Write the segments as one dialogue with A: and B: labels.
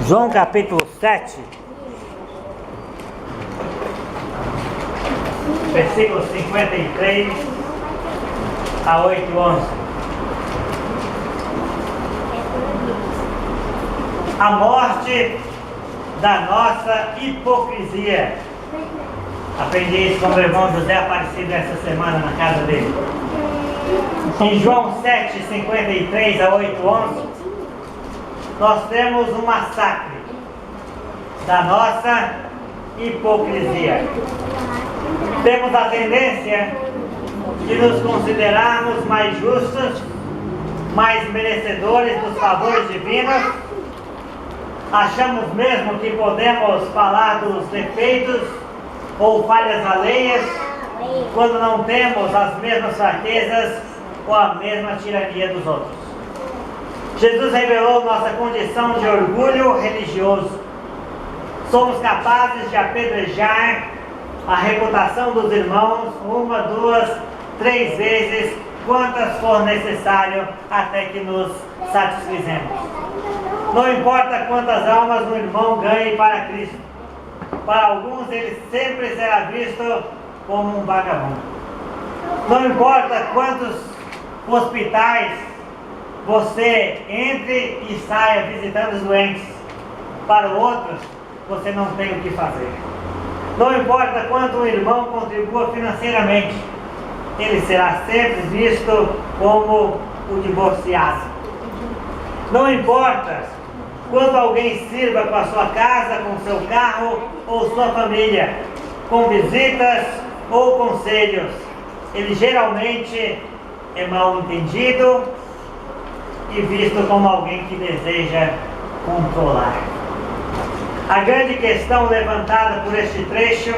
A: João capítulo 7, versículos 53 a 8:11. A morte da nossa hipocrisia. Aprendi isso com o meu irmão José Aparecido essa semana na casa dele. Em João 7, 53 a 8:11, nós temos um massacre da nossa hipocrisia. Temos a tendência de nos considerarmos mais justos, mais merecedores dos favores divinos. Achamos mesmo que podemos falar dos defeitos ou falhas alheias quando não temos as mesmas fraquezas ou a mesma tirania dos outros. Jesus revelou nossa condição de orgulho religioso. Somos capazes de apedrejar a reputação dos irmãos 1, 2, 3 vezes, quantas for necessário, até que nos satisfizemos. Não importa quantas almas um irmão ganhe para Cristo. Para alguns ele sempre será visto como um vagabundo. Não importa quantos hospitais você entre e saia visitando os doentes, para outros você não tem o que fazer. Não importa quanto um irmão contribua financeiramente, ele será sempre visto como o divorciado. Não importa quanto alguém sirva com a sua casa, com seu carro ou sua família, com visitas ou conselhos, ele geralmente é mal entendido e visto como alguém que deseja controlar. A grande questão levantada por este trecho,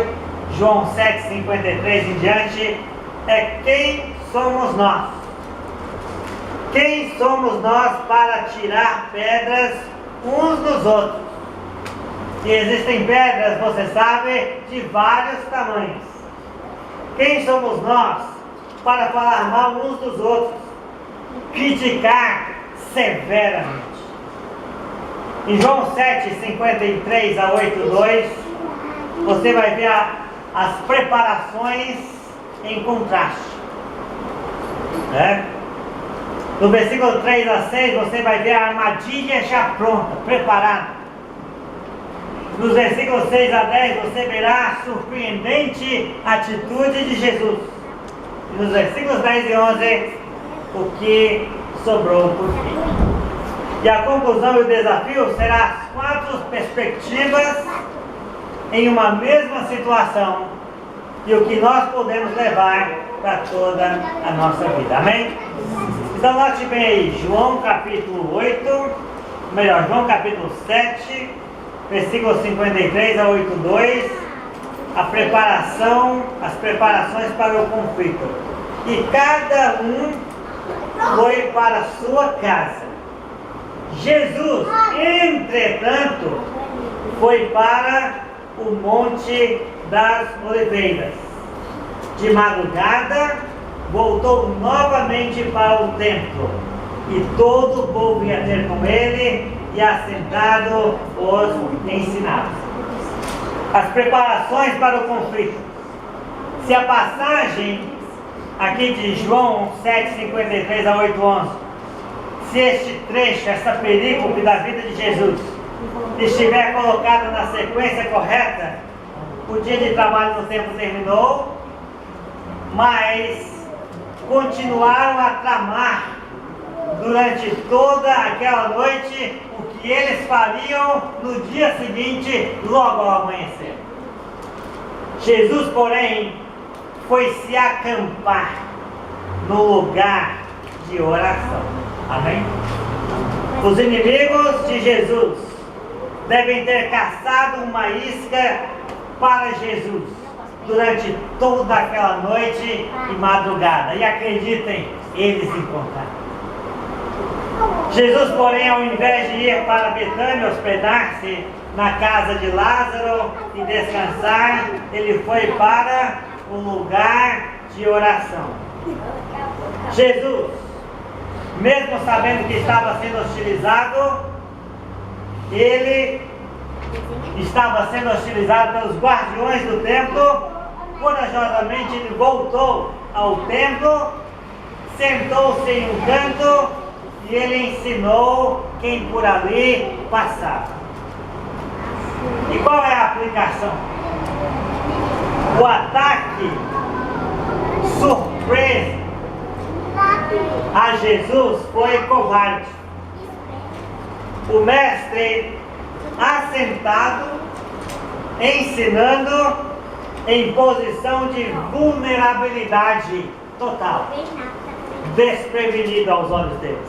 A: João 7,53 em diante, é quem somos nós? Quem somos nós para tirar pedras uns dos outros? E existem pedras, você sabe, de vários tamanhos. Quem somos nós para falar mal uns dos outros? Criticar severamente. Em João 7, 53 a 8:2, você vai ver as preparações em contraste. No versículo 3 a 6, você vai ver a armadilha já pronta, preparada. Nos versículos 6 a 10, você verá a surpreendente atitude de Jesus. E nos versículos 10 e 11, o que sobrou por fim. E a conclusão e o desafio será as 4 perspectivas em uma mesma situação e o que nós podemos levar para toda a nossa vida. Amém? Então note bem aí, João capítulo 8, João capítulo 7, versículos 53 a 8:2, as preparações para o conflito. E cada um foi para a sua casa. Jesus, entretanto, foi para o Monte das Oliveiras. De madrugada, voltou novamente para o templo, e todo o povo ia ter com ele, e assentado os ensinava. As preparações para o conflito. Se a passagem aqui de João 7, 53 a 8:11, se este trecho, essa perícope da vida de Jesus, estiver colocada na sequência correta, o dia de trabalho no templo terminou, mas continuaram a tramar durante toda aquela noite o que eles fariam no dia seguinte, logo ao amanhecer. Jesus, porém, foi se acampar no lugar de oração. Amém? Os inimigos de Jesus devem ter caçado uma isca para Jesus durante toda aquela noite e madrugada. E acreditem, eles encontraram. Jesus, porém, ao invés de ir para Betânia hospedar-se na casa de Lázaro e descansar, ele foi para o lugar de oração. Jesus, mesmo sabendo que estava sendo hostilizado, ele estava sendo hostilizado pelos guardiões do templo. Corajosamente ele voltou ao templo, sentou-se em um canto e ele ensinou quem por ali passava. E qual é a aplicação? O ataque surpresa a Jesus foi covarde. O mestre assentado, ensinando em posição de vulnerabilidade total, desprevenido aos olhos deles.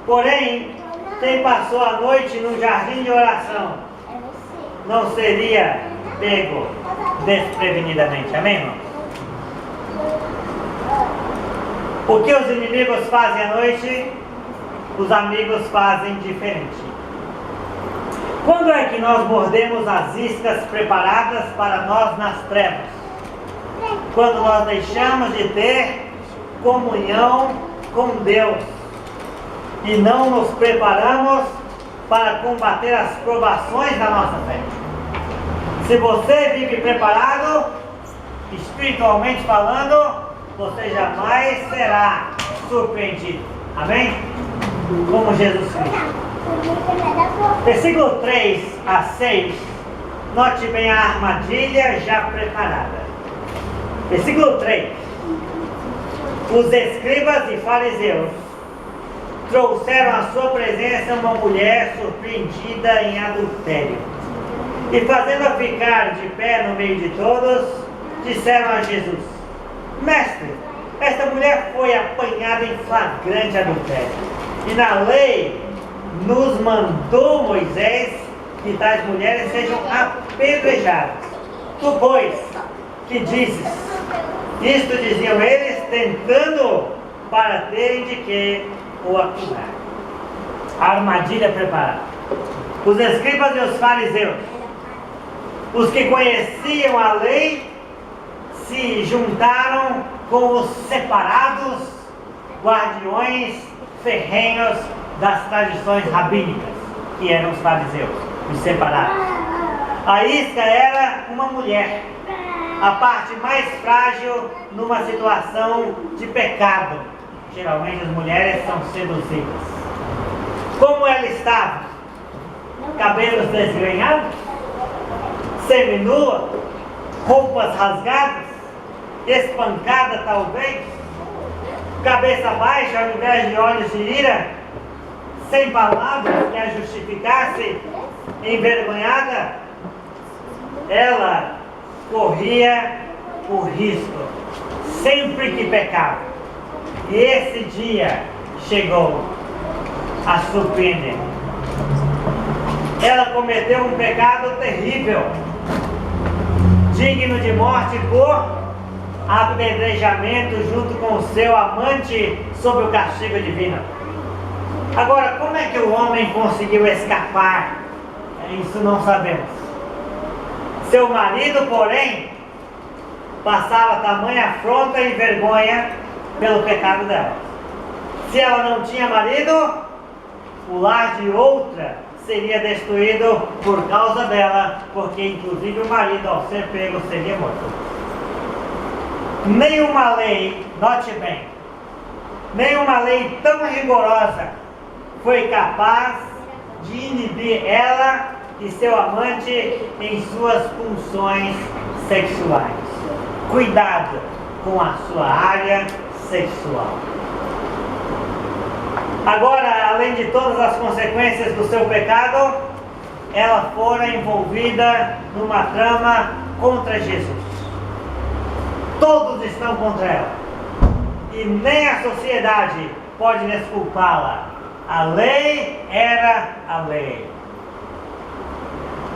A: Porém, quem passou a noite no jardim de oração não seria pego desprevenidamente. Amém, irmão? O que os inimigos fazem à noite, os amigos fazem diferente. Quando é que nós mordemos as iscas preparadas para nós nas trevas? Quando nós deixamos de ter comunhão com Deus e não nos preparamos para combater as provações da nossa fé. Se você vive preparado, espiritualmente falando, você jamais será surpreendido. Amém? Como Jesus Cristo. Versículo 3 a 6, note bem a armadilha já preparada. Versículo 3. Os escribas e fariseus trouxeram à sua presença uma mulher surpreendida em adultério. E fazendo-a ficar de pé no meio de todos, disseram a Jesus: Mestre, esta mulher foi apanhada em flagrante adultério. E na lei nos mandou Moisés que tais mulheres sejam apedrejadas. Tu, pois, que dizes? Isto diziam eles, tentando para terem de que o acusar. A armadilha preparada. Os escribas e os fariseus, os que conheciam a lei, se juntaram com os separados guardiões ferrenhos das tradições rabínicas, que eram os fariseus, os separados. A isca era uma mulher, a parte mais frágil numa situação de pecado. Geralmente as mulheres são seduzidas. Como ela estava? Cabelos desgrenhados, seminua, roupas rasgadas, espancada talvez, cabeça baixa ao invés de olhos de ira, sem palavras que a justificasse, envergonhada. Ela corria o risco sempre que pecava. E esse dia chegou a surpreender. Ela cometeu um pecado terrível, digno de morte por apedrejamento junto com o seu amante sob o castigo divino. Agora, como é que o homem conseguiu escapar? Isso não sabemos. Seu marido, porém, passava tamanha afronta e vergonha pelo pecado dela. Se ela não tinha marido, o lar de outra seria destruído por causa dela, porque inclusive o marido, ao ser pego, seria morto. Nenhuma lei, note bem, nenhuma lei tão rigorosa foi capaz de inibir ela e seu amante em suas funções sexuais. Cuidado com a sua área sexual. Agora, além de todas as consequências do seu pecado, ela fora envolvida numa trama contra Jesus. Todos estão contra ela. E nem a sociedade pode desculpá-la. A lei era a lei.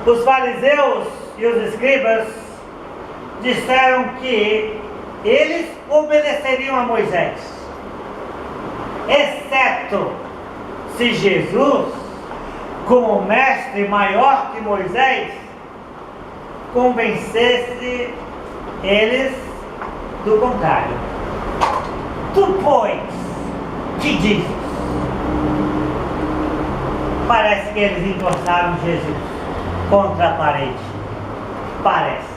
A: Os fariseus e os escribas disseram que eles obedeceriam a Moisés, exceto se Jesus, como mestre maior que Moisés, convencesse eles do contrário. Tu, pois, que dizes? Parece que eles encostaram Jesus contra a parede. Parece.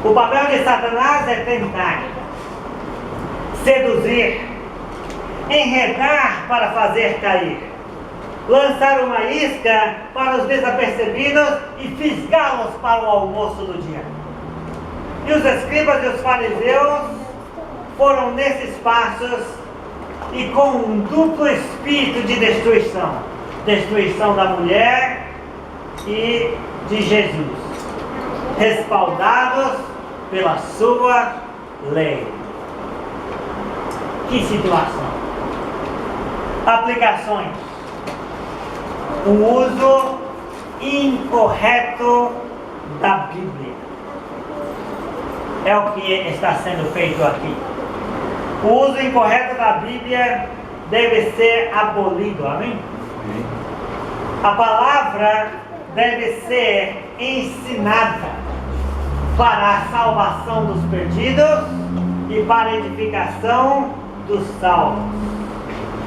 A: O papel de Satanás é tentar, seduzir, enredar para fazer cair, lançar uma isca para os desapercebidos e fisgá-los para o almoço do dia. E os escribas e os fariseus foram nesses passos e com um duplo espírito de destruição. Destruição da mulher e de Jesus, respaldados pela sua lei. Que situação! Aplicações. Um uso incorreto da Bíblia. É o que está sendo feito aqui. O uso incorreto da Bíblia deve ser abolido, amém? A palavra deve ser ensinada para a salvação dos perdidos e para a edificação dos salvos.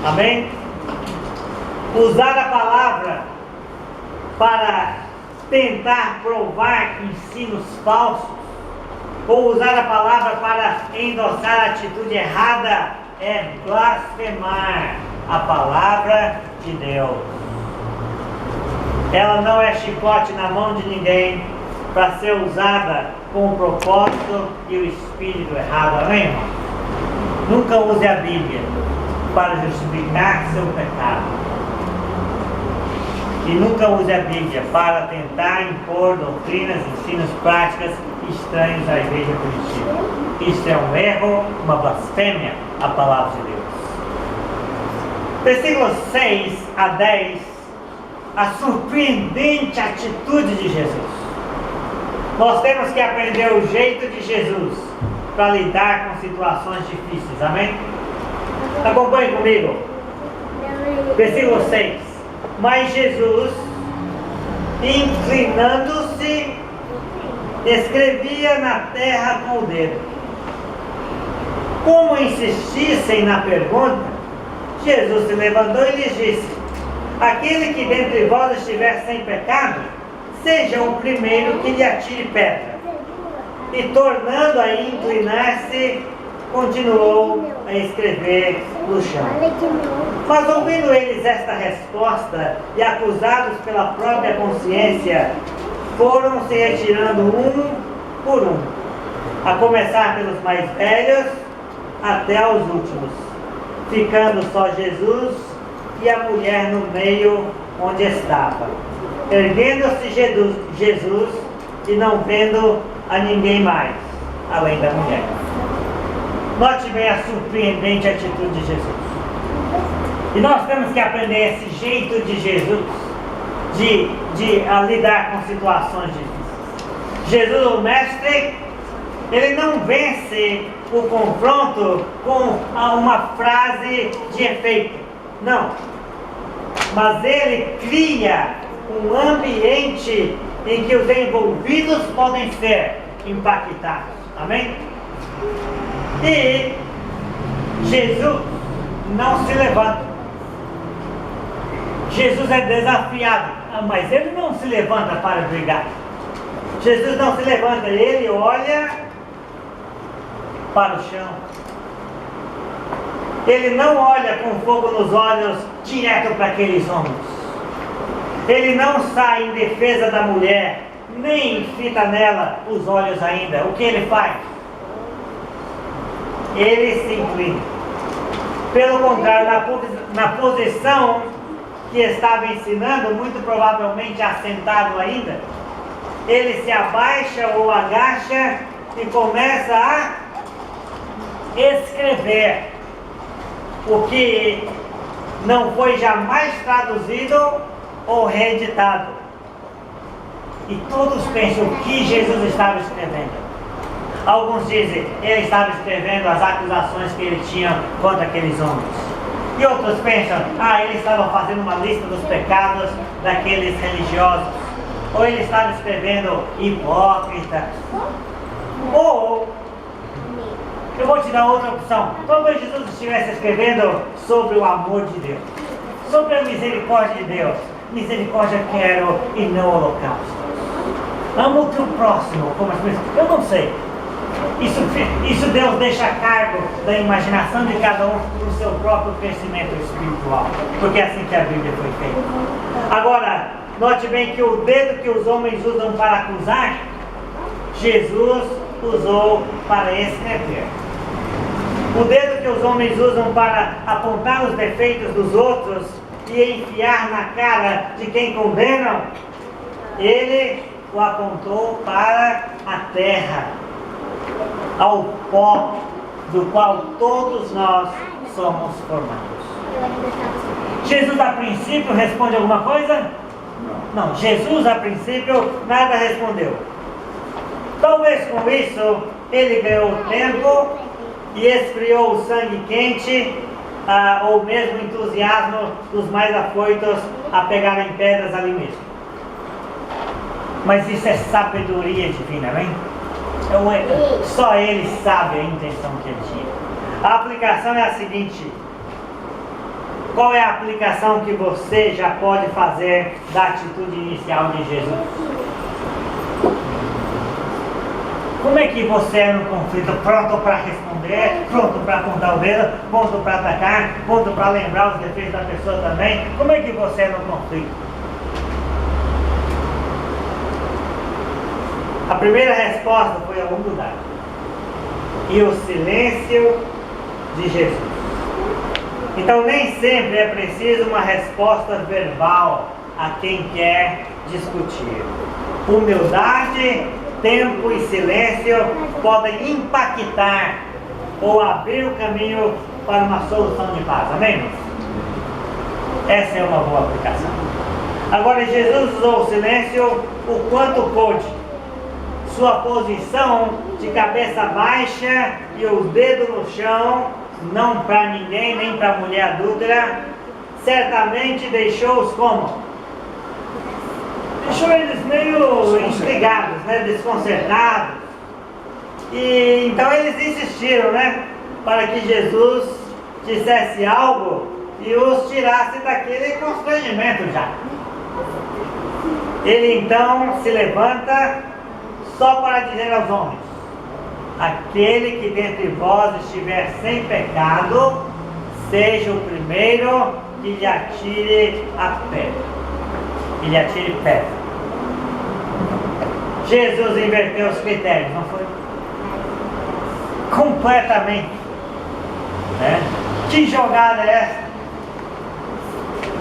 A: Amém? Usar a palavra para tentar provar ensinos falsos ou usar a palavra para endossar a atitude errada é blasfemar a palavra de Deus. Ela não é chicote na mão de ninguém para ser usada com o propósito e o espírito errado. Amém, irmão? Nunca use a Bíblia para justificar seu pecado. E nunca use a Bíblia para tentar impor doutrinas, ensinos, práticas estranhos à igreja primitiva. Isso é um erro, uma blasfêmia à palavra de Deus. Versículos 6 a 10, a surpreendente atitude de Jesus. Nós temos que aprender o jeito de Jesus para lidar com situações difíceis, amém? Acompanhe comigo. Versículo 6. Mas Jesus, inclinando-se, escrevia na terra com o dedo. Como insistissem na pergunta, Jesus se levantou e lhes disse: aquele que dentre vós estiver sem pecado, seja o primeiro que lhe atire pedra. E tornando a inclinar-se, continuou a escrever no chão. Mas ouvindo eles esta resposta e acusados pela própria consciência, foram se retirando um por um, a começar pelos mais velhos até aos últimos, ficando só Jesus e a mulher no meio onde estava. Erguendo-se Jesus e não vendo a ninguém mais, além da mulher. Note bem a surpreendente atitude de Jesus. E nós temos que aprender esse jeito de Jesus de lidar com situações difíceis. Jesus, o mestre, ele não vence o confronto com uma frase de efeito. Não. Mas ele cria um ambiente em que os envolvidos podem ser impactados. Amém? E Jesus não se levanta. Jesus é desafiado, mas ele não se levanta para brigar. Jesus não se levanta, ele olha para o chão. Ele não olha com fogo nos olhos direto para aqueles homens. Ele não sai em defesa da mulher, nem fita nela os olhos ainda. O que ele faz? Ele se inclina. Pelo contrário, na posição que estava ensinando, muito provavelmente assentado ainda, ele se abaixa ou agacha e começa a escrever o que não foi jamais traduzido ou reeditado. E todos pensam o que Jesus estava escrevendo. Alguns dizem, ele estava escrevendo as acusações que ele tinha contra aqueles homens. E outros pensam, ele estava fazendo uma lista dos pecados daqueles religiosos. Ou ele estava escrevendo hipócritas. Ou, eu vou te dar outra opção. Talvez Jesus estivesse escrevendo sobre o amor de Deus. sobre a misericórdia de Deus. Misericórdia quero e não holocausto. Ama o teu próximo como as pessoas. Eu não sei. Isso Deus deixa a cargo da imaginação de cada um para o seu próprio crescimento espiritual. Porque é assim que a Bíblia foi feita. Agora, note bem que o dedo que os homens usam para acusar, Jesus usou para escrever. O dedo que os homens usam para apontar os defeitos dos outros e enfiar na cara de quem condenam, ele o apontou para a terra, ao pó do qual todos nós somos formados. Jesus a princípio responde alguma coisa? Não, Jesus a princípio nada respondeu. Talvez com isso ele ganhou tempo e esfriou o sangue quente, ou mesmo o entusiasmo dos mais afoitos a pegarem pedras ali mesmo. Mas isso é sabedoria divina, hein? Só ele sabe a intenção que ele tinha. A aplicação é a seguinte: qual é a aplicação que você já pode fazer da atitude inicial de Jesus? Como é que você é no conflito? Pronto para responder, pronto para apontar o dedo, pronto para atacar, pronto para lembrar os defeitos da pessoa também? Como é que você é no conflito? A primeira resposta foi a humildade e o silêncio de Jesus. Então nem sempre é preciso uma resposta verbal a quem quer discutir. Humildade, tempo e silêncio podem impactar ou abrir o caminho para uma solução de paz. Amém, irmãos? Essa é uma boa aplicação. Agora, Jesus usou o silêncio o quanto pôde. Sua posição de cabeça baixa e os dedos no chão, não para ninguém, nem para a mulher adúltera, certamente deixou-os como? Deixou eles meio intrigados, né? Desconcertados. E então eles insistiram, né? Para que Jesus dissesse algo e os tirasse daquele constrangimento já. Ele então se levanta só para dizer aos homens: aquele que dentre vós estiver sem pecado, seja o primeiro que lhe atire a pedra. Que lhe atire pedra. Jesus inverteu os critérios, não foi? Completamente. Né? Que jogada é essa?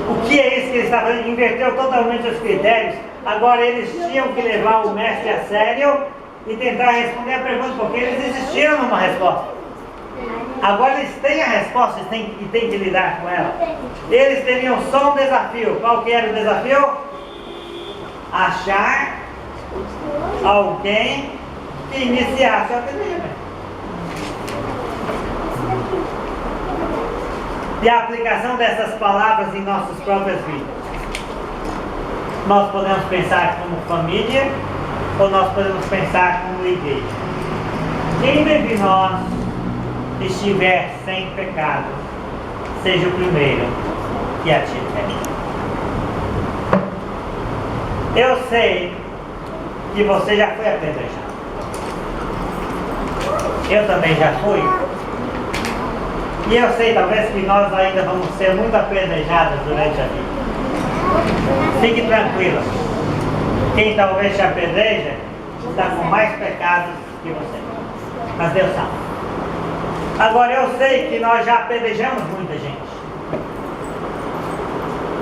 A: O que é isso que ele está fazendo? Inverteu totalmente os critérios. Agora eles tinham que levar o mestre a sério e tentar responder a pergunta, porque eles insistiram numa resposta. Agora eles têm a resposta e têm que lidar com ela. Eles teriam só um desafio. Qual que era o desafio? Achar alguém que iniciasse o apedrejamento. E a aplicação dessas palavras em nossas próprias vidas. Nós podemos pensar como família, ou nós podemos pensar como igreja. Quem dentre nós estiver sem pecado, seja o primeiro que atire pedra. Eu sei que você já foi apedrejado. Eu também já fui. E eu sei talvez que nós ainda vamos ser muito apedrejados durante a vida. Fique tranquila. Quem talvez te apedreja está com mais pecados que você. Mas Deus sabe. Agora eu sei que nós já apedrejamos muita gente.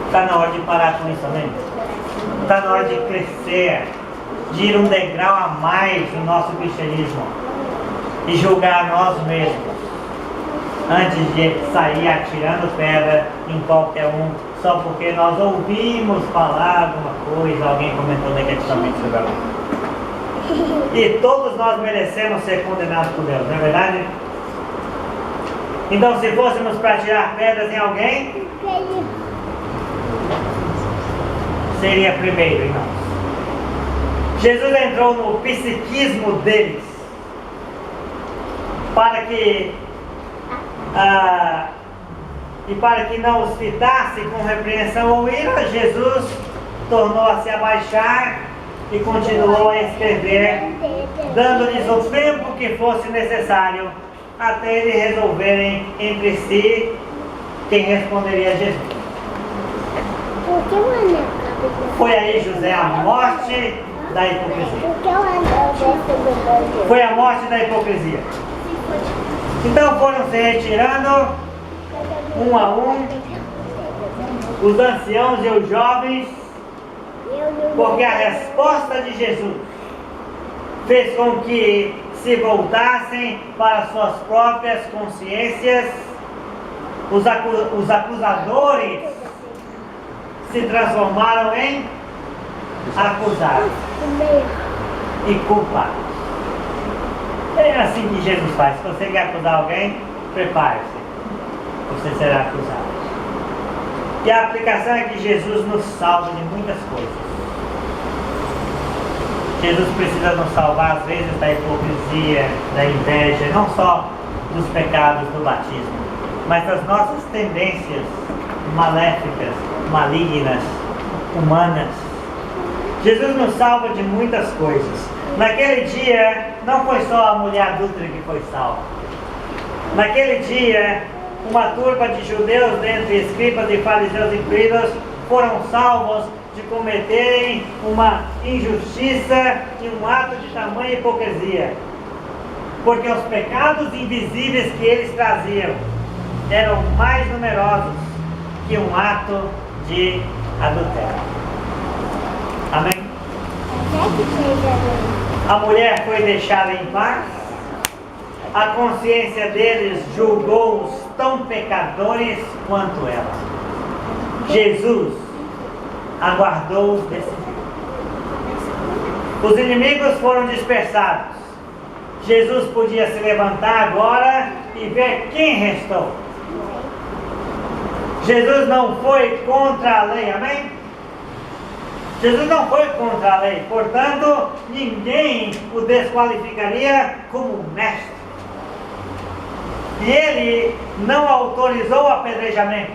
A: Está na hora de parar com isso, amém? Está na hora de crescer, de ir um degrau a mais no nosso cristianismo e julgar nós mesmos antes de sair atirando pedra em qualquer um, só porque nós ouvimos falar alguma coisa, alguém comentou negativamente sobre ela. E todos nós merecemos ser condenados por Deus, não é verdade? Então, se fôssemos para tirar pedras em alguém, seria primeiro em nós. Jesus entrou no psiquismo deles para que E para que não os fitasse com repreensão ou ira, Jesus tornou a se abaixar e continuou a escrever, dando-lhes o tempo que fosse necessário, até eles resolverem entre si quem responderia a Jesus. Foi aí, José, a morte da hipocrisia. Foi a morte da hipocrisia. Então foram se retirando, um a um, os anciãos e os jovens, porque a resposta de Jesus fez com que se voltassem para suas próprias consciências. Os acusadores se transformaram em acusados e culpados. É assim que Jesus faz. Se você quer acusar alguém, prepare-se. Você será acusado. E a aplicação é que Jesus nos salva de muitas coisas. Jesus precisa nos salvar às vezes da hipocrisia, da inveja, não só dos pecados do batismo, mas das nossas tendências maléficas, malignas, humanas. Jesus nos salva de muitas coisas. Naquele dia, não foi só a mulher adúltera que foi salva. Naquele dia, uma turba de judeus, dentre escribas e fariseus incríveis, foram salvos de cometerem uma injustiça e um ato de tamanha hipocrisia. Porque os pecados invisíveis que eles traziam eram mais numerosos que um ato de adultério. Amém? A mulher foi deixada em paz. A consciência deles julgou-os tão pecadores quanto ela. Jesus aguardou-os decidir. Os inimigos foram dispersados. Jesus podia se levantar agora e ver quem restou. Jesus não foi contra a lei, amém? Jesus não foi contra a lei, portanto, ninguém o desqualificaria como mestre. E ele não autorizou o apedrejamento.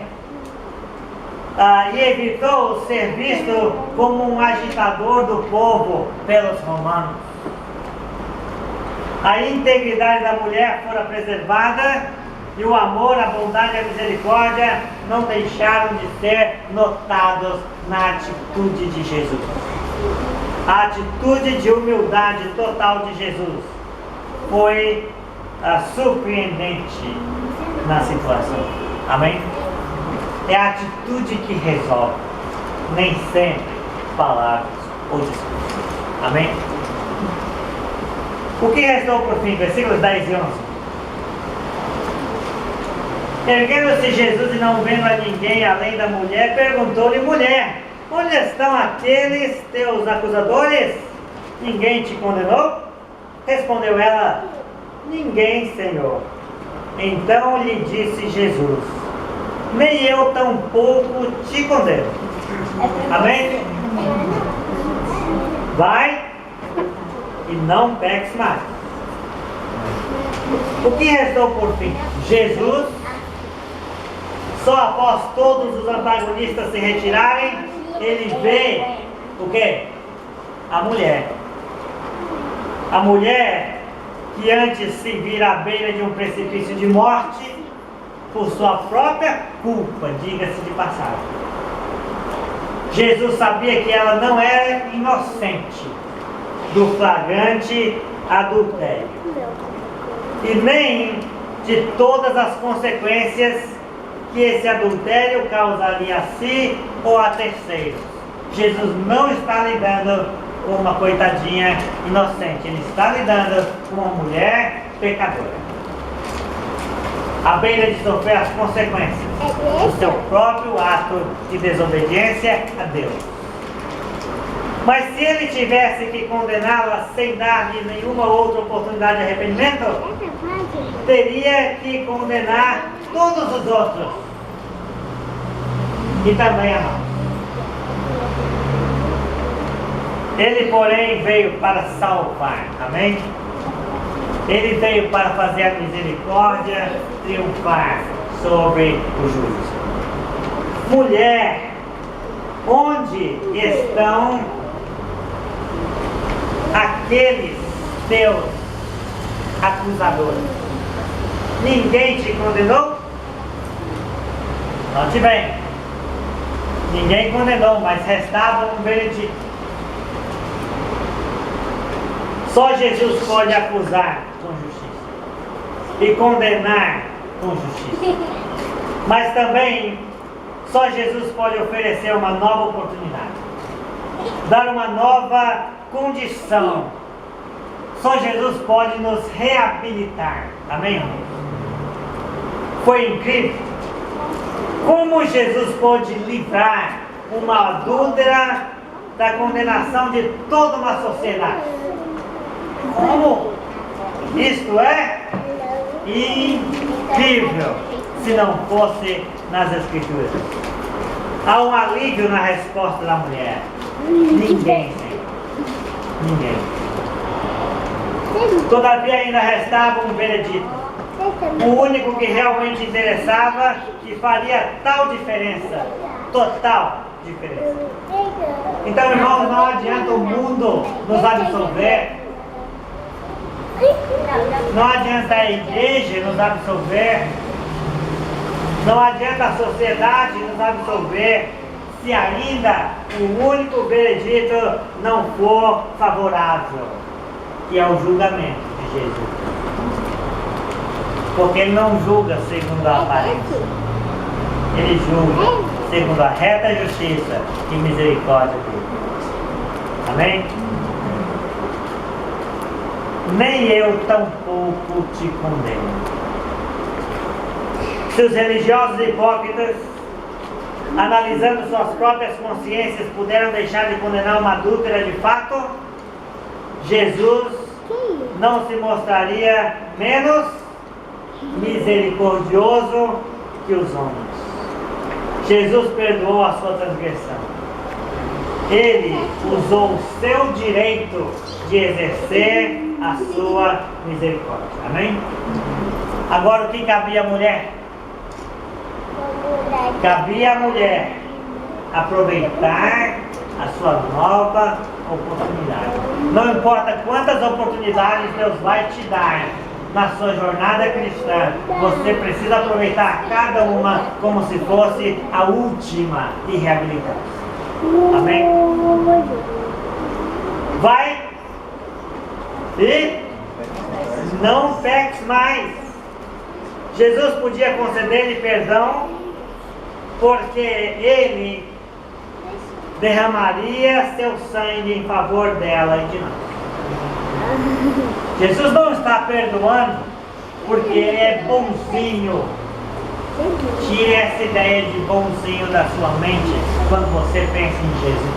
A: E evitou ser visto como um agitador do povo pelos romanos. A integridade da mulher fora preservada e o amor, a bondade e a misericórdia não deixaram de ser notados na atitude de Jesus. A atitude de humildade total de Jesus foi surpreendente na situação. Amém? É a atitude que resolve, nem sempre palavras ou discursos. Amém? O que restou por fim? Versículos 10 e 11. Erguendo-se Jesus e não vendo a ninguém além da mulher, perguntou-lhe: mulher, onde estão aqueles teus acusadores? Ninguém te condenou? Respondeu ela: ninguém, Senhor. Então lhe disse Jesus: nem eu tampouco te condeno. Amém? Vai e não peques mais. O que restou por fim? Jesus, só após todos os antagonistas se retirarem, ele vê o quê? A mulher. A mulher que antes se vira à beira de um precipício de morte por sua própria culpa, diga-se de passagem. Jesus sabia que ela não era inocente do flagrante adultério e nem de todas as consequências que esse adultério causaria a si ou a terceiros. Jesus não está lidando com uma coitadinha inocente, ele está lidando com uma mulher pecadora, à beira de sofrer as consequências do seu próprio ato de desobediência a Deus. Mas se ele tivesse que condená-la sem dar-lhe nenhuma outra oportunidade de arrependimento, teria que condenar todos os outros e também a nós. Ele, porém, veio para salvar, amém? Ele veio para fazer a misericórdia triunfar sobre o juízo. Mulher, onde estão aqueles teus acusadores? Ninguém te condenou? Note bem, ninguém condenou, mas restava um veredito. Só Jesus pode acusar com justiça e condenar com justiça. Mas também só Jesus pode oferecer uma nova oportunidade, dar uma nova condição. Só Jesus pode nos reabilitar. Amém? Foi incrível como Jesus pôde livrar uma adúltera da condenação de toda uma sociedade. Como? Isto é incrível, se não fosse nas Escrituras. Há um alívio na resposta da mulher. Ninguém, Senhor. Ninguém. Todavia ainda restava um veredito. O único que realmente interessava, que faria tal diferença, total diferença. Então, irmãos, não adianta o mundo nos absolver, não adianta a igreja nos absolver, não adianta a sociedade nos absolver, se ainda o único veredito não for favorável, que é o julgamento de Jesus. Porque Ele não julga segundo a aparência. Ele julga segundo a reta justiça e misericórdia dele. Amém? Nem eu tampouco te condeno. Se os religiosos hipócritas, analisando suas próprias consciências, puderam deixar de condenar uma adúltera de fato, Jesus não se mostraria menos misericordioso que os homens. Jesus perdoou a sua transgressão. Ele usou o seu direito de exercer a sua misericórdia. Amém? Agora, o que cabia à mulher? Cabia à mulher aproveitar a sua nova oportunidade. Não importa quantas oportunidades Deus vai te dar na sua jornada cristã, você precisa aproveitar cada uma como se fosse a última e reabilitar. Amém? Vai e não peques mais. Jesus podia conceder-lhe perdão, porque Ele derramaria seu sangue em favor dela e de nós. Jesus não está perdoando porque Ele é bonzinho. Tire essa ideia de bonzinho da sua mente quando você pensa em Jesus.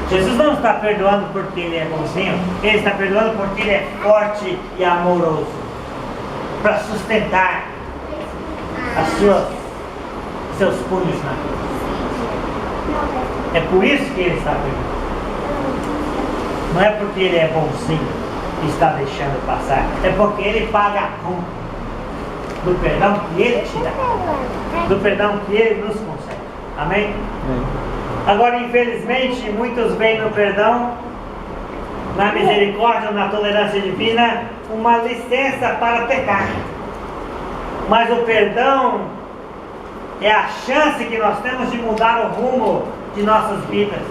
A: Jesus não está perdoando porque Ele é bonzinho. Ele está perdoando porque Ele é forte e amoroso, para sustentar seus punhos na cruz. É por isso que Ele está perdoando. Não é porque Ele é bonzinho e está deixando passar. É porque Ele paga a conta do perdão que Ele te dá, do perdão que Ele nos concede. Amém? Agora, infelizmente, muitos veem no perdão, na misericórdia ou na tolerância divina, uma licença para pecar. Mas o perdão é a chance que nós temos de mudar o rumo de nossas vidas,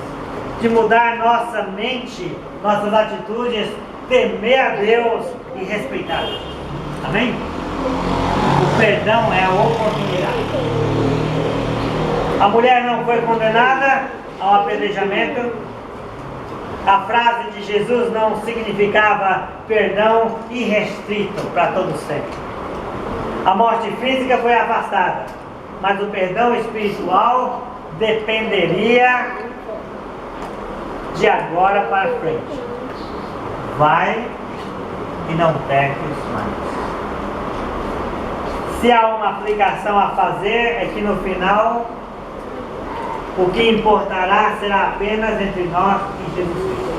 A: de mudar nossa mente, nossas atitudes, temer a Deus e respeitar Deus. Amém? O perdão é a oportunidade. A mulher não foi condenada ao apedrejamento. A frase de Jesus não significava perdão irrestrito para todo sempre. A morte física foi afastada, mas o perdão espiritual dependeria de agora para frente. Vai e não peques mais. Se há uma aplicação a fazer, é que no final o que importará será apenas entre nós e Jesus Cristo.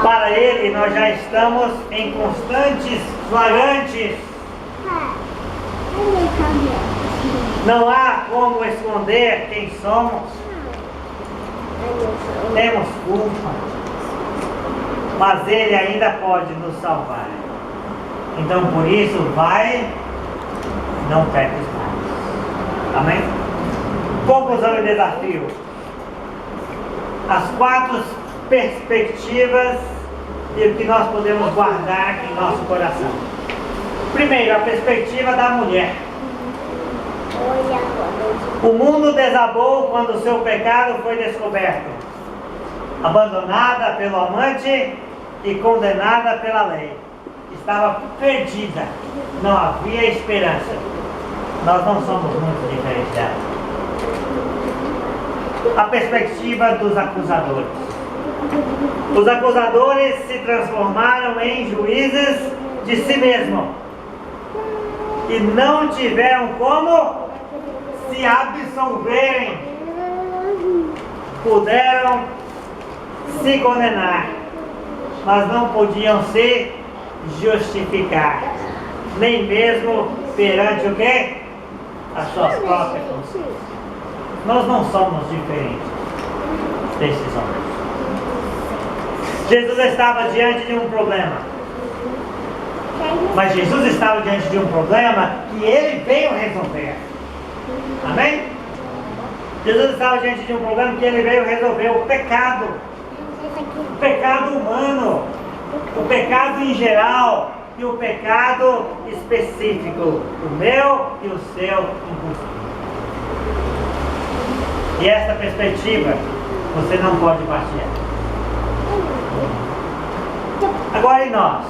A: Para Ele nós já estamos em constantes, flagrantes Não há como esconder quem somos. Temos culpa, mas Ele ainda pode nos salvar. Então por isso vai, não peques mais. Amém? Conclusão e desafio. As 4 perspectivas de que nós podemos guardar em nosso coração. Primeiro, a perspectiva da mulher. O mundo desabou quando o seu pecado foi descoberto. Abandonada pelo amante e condenada pela lei. Estava perdida. Não havia esperança. Nós não somos muito diferentes dela. A perspectiva dos acusadores. Os acusadores se transformaram em juízes de si mesmos. E não tiveram como se absolverem. Puderam se condenar, mas não podiam se justificar, nem mesmo perante o quê? As suas próprias consciências. Nós não somos diferentes desses homens. Jesus estava diante de um problema. Mas Jesus estava diante de um problema que Ele veio resolver. Amém? Jesus estava diante de um problema que Ele veio resolver: o pecado. O pecado humano. O pecado em geral. E o pecado específico. O meu e o seu inclusive. E essa perspectiva você não pode partilhar. Agora, e nós?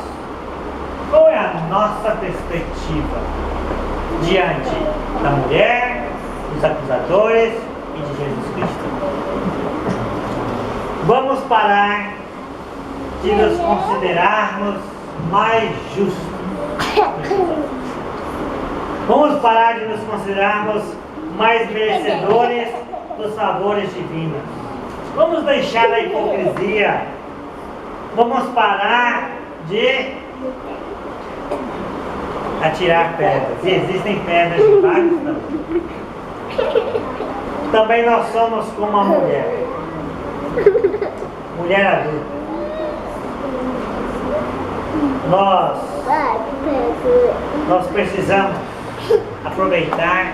A: Qual é a nossa perspectiva diante da mulher, dos acusadores e de Jesus Cristo? Vamos parar de nos considerarmos mais justos. Vamos parar de nos considerarmos mais merecedores dos favores divinos. Vamos deixar a hipocrisia. Vamos parar de atirar pedras. E existem pedras de vários tamanhos. Também nós somos como a mulher. Mulher adulta. Nós precisamos aproveitar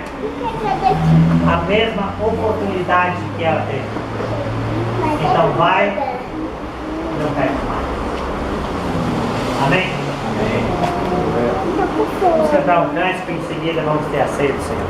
A: a mesma oportunidade que ela teve. Então vai, não perde mais. Amém? Vamos cantar um cântico e em seguida vamos ter a ceia do Senhor.